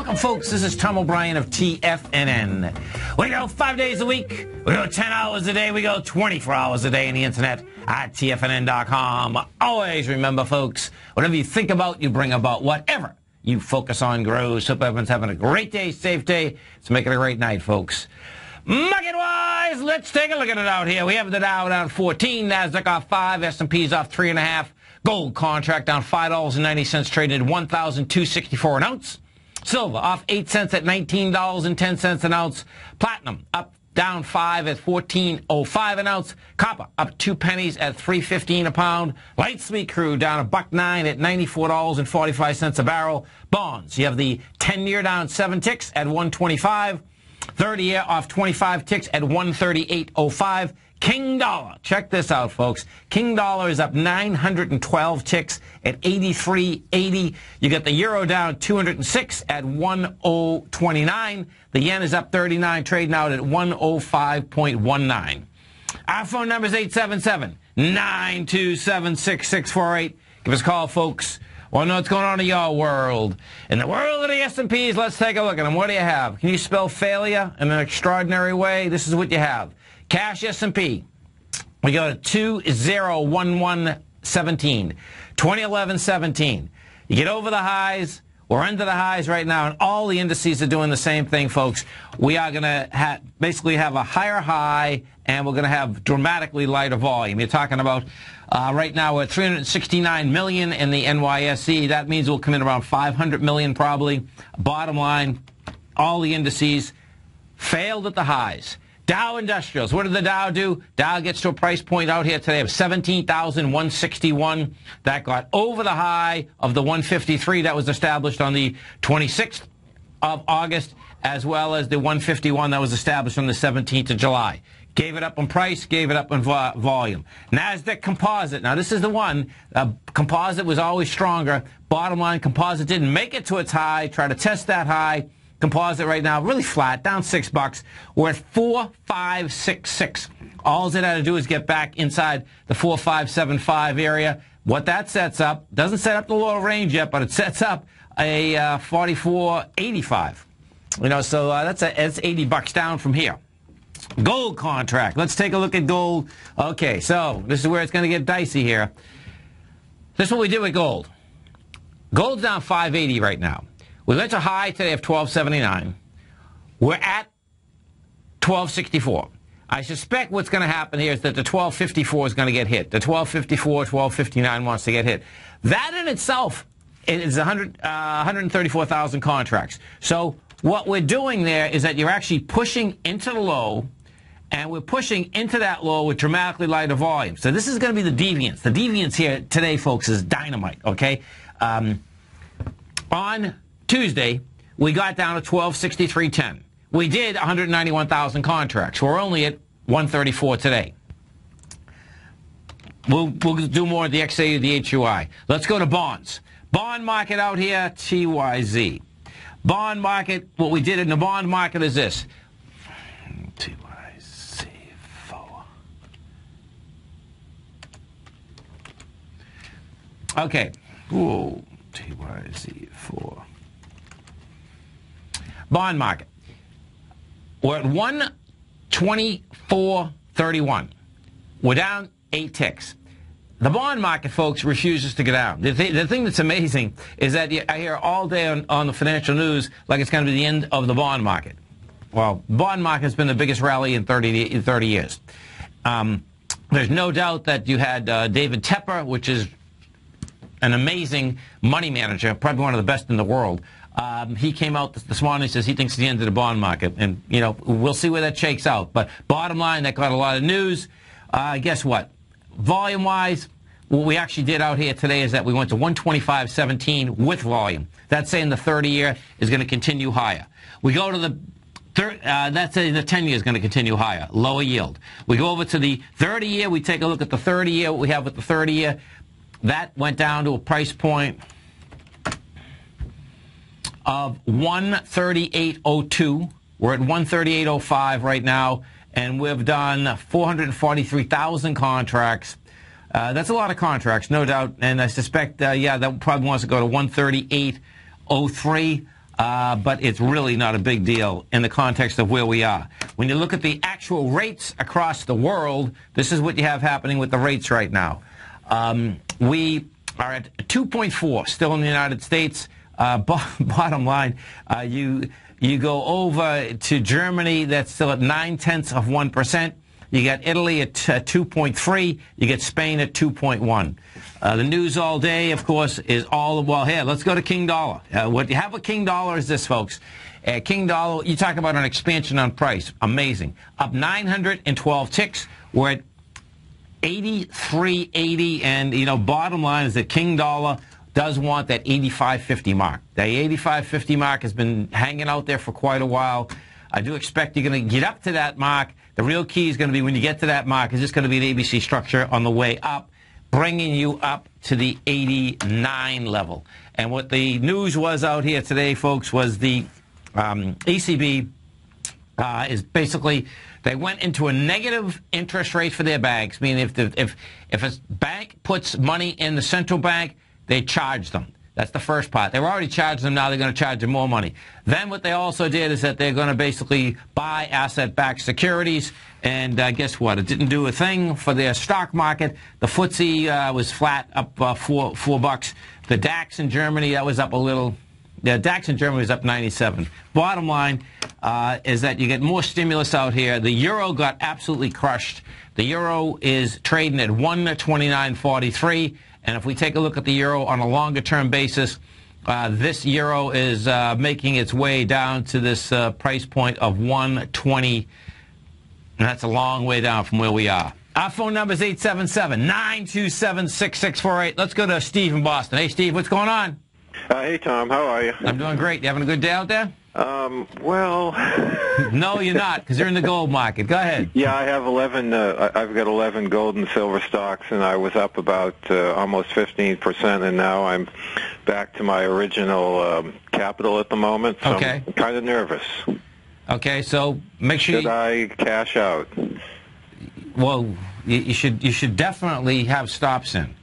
Welcome, folks. This is Tom OBrien of TFNN. We go 5 days a week. We go 10 hours a day. We go 24 hours a day on the internet at TFNN.com. Always remember, folks, whatever you think about, you bring about. Whatever you focus on grows. Hope everyone's having a great day, safe day. Let's make it a great night, folks. Market-wise, let's take a look at it out here. We have the Dow down 14, NASDAQ off 5, S&P's off 3.5. Gold contract down $5.90, traded at $1,264 an ounce. Silver off 8 cents at $19.10 an ounce. Platinum up down 5 at $14.05 an ounce. Copper up 2 pennies at $3.15 a pound. Light sweet crude down $1.09 at $94.45 a barrel. Bonds, you have the 10-year down 7 ticks at 125. 30-year off 25 ticks at 138.05. King dollar, check this out, folks. King dollar is up 912 ticks at 83.80. You got the euro down 206 at 1.029. The yen is up 39, trading out at 105.19. Our phone number is 877-927-6648. Give us a call, folks. Want to know what's going on in your world. In the world of the S&Ps, let's take a look at them. What do you have? Can you spell failure in an extraordinary way? This is what you have. Cash S&P, we go to 201117, 2011-17. You get over the highs. We're under the highs right now, and all the indices are doing the same thing, folks. We are going to basically have a higher high, and we're going to have dramatically lighter volume. You're talking about right now we're at 369 million in the NYSE. That means we'll come in around 500 million probably. Bottom line, all the indices failed at the highs. Dow Industrials, what did the Dow do? Dow gets to a price point out here today of 17,161. That got over the high of the 153 that was established on the 26th of August, as well as the 151 that was established on the 17th of July. Gave it up on price, gave it up on volume. NASDAQ Composite. Now, this is the one. Composite was always stronger. Bottom line, Composite didn't make it to its high. Try to test that high. Composite right now, really flat, down $6. We're at 4566. All it had to do is get back inside the 4575 area. What that sets up, doesn't set up the lower range yet, but it sets up a 4485. You know, so that's $80 down from here. Gold contract. Let's take a look at gold. Okay, so this is where it's going to get dicey here. This is what we did with gold. Gold's down 580 right now. We went to high today of 1279. We're at 1264. I suspect what's going to happen here is that the 1254 is going to get hit. The 1254, 1259 wants to get hit. That in itself is 134,000 contracts. So what we're doing there is that you're actually pushing into the low, and we're pushing into that low with dramatically lighter volume. So this is going to be the deviance. The deviance here today, folks, is dynamite, okay? On Tuesday, we got down to 1263.10. We did 191,000 contracts. We're only at 134 today. We'll do more of the XAU, the HUI. Let's go to bonds. Bond market out here, TYZ. Bond market, what we did in the bond market is this. TYZ4. Okay. Whoa, TYZ4. Bond market. We're at 124.31. We're down 8 ticks. The bond market, folks, refuses to go down. The thing that's amazing is that I hear all day on the financial news like it's going to be the end of the bond market. Well, the bond market has been the biggest rally in 30 years. There's no doubt that you had David Tepper, which is an amazing money manager, probably one of the best in the world. He came out this morning and says he thinks it's the end of the bond market. And, you know, we'll see where that shakes out. But bottom line, that got a lot of news. Guess what? Volume-wise, what we actually did out here today is that we went to 125.17 with volume. That's saying the 30-year is going to continue higher. We go to the that's saying the 10-year is going to continue higher, lower yield. We go over to the 30-year. We take a look at the 30-year, what we have with the 30-year. That went down to a price point of 138.02. We're at 138.05 right now, and we've done 443,000 contracts. That's a lot of contracts, no doubt, and I suspect, yeah, that probably wants to go to 138.03. but it's really not a big deal in the context of where we are. When you look at the actual rates across the world, this is what you have happening with the rates right now. We are at 2.4 still in the United States. Bottom line, you go over to Germany, that's still at 0.9%. You got Italy at 2.3. You get Spain at 2.1. The news all day, of course, is all, well, here, let's go to King Dollar. What you have with King Dollar is this, folks. King Dollar, you talk about an expansion on price. Amazing. Up 912 ticks. We're at 83.80, and, you know, bottom line is that King Dollar does want that 85.50 mark. The 85.50 mark has been hanging out there for quite a while. I do expect you're going to get up to that mark. The real key is going to be when you get to that mark, is just going to be an ABC structure on the way up, bringing you up to the 89 level. And what the news was out here today, folks, was the ECB is basically, they went into a negative interest rate for their banks, meaning if a bank puts money in the central bank, they charge them. That's the first part. They were already charging them. Now they're going to charge them more money. Then what they also did is that they're going to basically buy asset-backed securities. And guess what? It didn't do a thing for their stock market. The FTSE was flat, up $4. The DAX in Germany, that was up a little. The DAX in Germany was up 97. Bottom line is that you get more stimulus out here. The euro got absolutely crushed. The euro is trading at 129.43. And if we take a look at the euro on a longer-term basis, this euro is making its way down to this price point of 120. And that's a long way down from where we are. Our phone number is 877-927-6648. Let's go to Steve in Boston. Hey, Steve, what's going on? Hey, Tom. How are you? I'm doing great. You having a good day out there? Well... No, you're not, because you're in the gold market. Go ahead. Yeah, I have 11, I've got 11 gold and silver stocks, and I was up about almost 15%, and now I'm back to my original capital at the moment, so okay. I'm kind of nervous. Okay, so make sure Should I cash out? Well, you should definitely have stops in.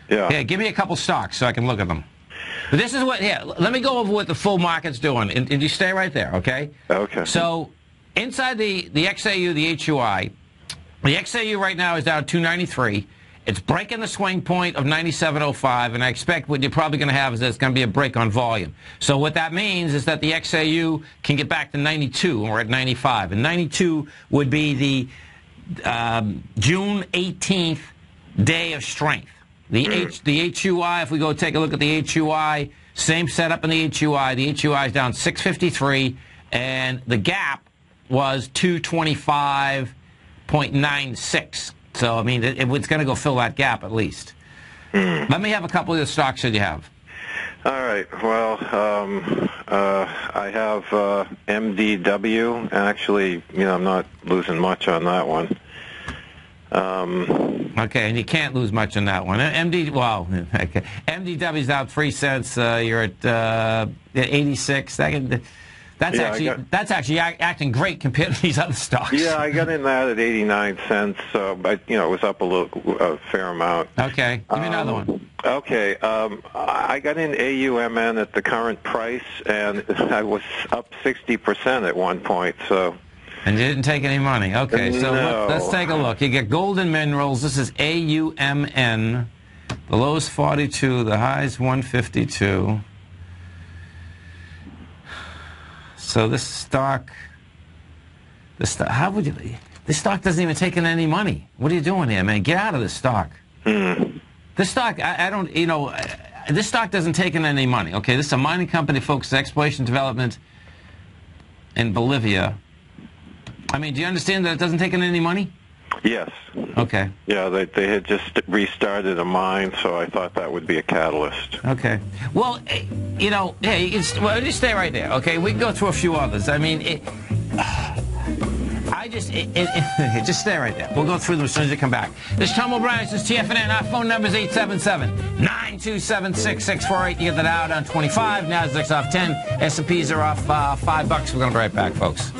Yeah. Here, give me a couple stocks so I can look at them. But this is what, here, let me go over what the full market's doing, and you stay right there, okay? Okay. So, inside the XAU, the HUI, the XAU right now is down 293. It's breaking the swing point of 97.05, and I expect what you're probably going to have is that it's going to be a break on volume. So what that means is that the XAU can get back to 92, and we're at 95. And 92 would be the June 18th day of strength. The HUI, if we go take a look at the HUI, same setup in the HUI. The HUI is down 653, and the gap was 225.96. So, I mean, it's going to go fill that gap at least. Let me have a couple of the stocks that you have. All right. Well, I have MDW. Actually, you know, I'm not losing much on that one. Okay, and you can't lose much on that one. Okay. MDW's out 3 cents. You're at 86. That's actually acting great compared to these other stocks. Yeah, I got in that at 89 cents. But you know, it was up a fair amount. Okay, give me another one. Okay, I got in AUMN at the current price, and I was up 60% at one point. So. And you didn't take any money. Okay, so no. let's take a look. You get Golden Minerals. This is AUMN. The low's 42. The high's 152. So this stock, how would you? This stock doesn't even take in any money. What are you doing here, man? Get out of this stock. This stock, I don't, you know, this stock doesn't take in any money. Okay, this is a mining company focused on exploration development in Bolivia. I mean, do you understand that it doesn't take in any money? Yes. Okay. Yeah, they had just restarted a mine, so I thought that would be a catalyst. Okay. Well, you know, hey, just stay right there, okay? We can go through a few others. I mean, just stay right there. We'll go through them as soon as you come back. This is Tom OBrien. This is TFNN. Our phone number is 877-927-6648. You get the Dow down 25. Nasdaq's off 10. S&Ps are off $5. We're going to be right back, folks.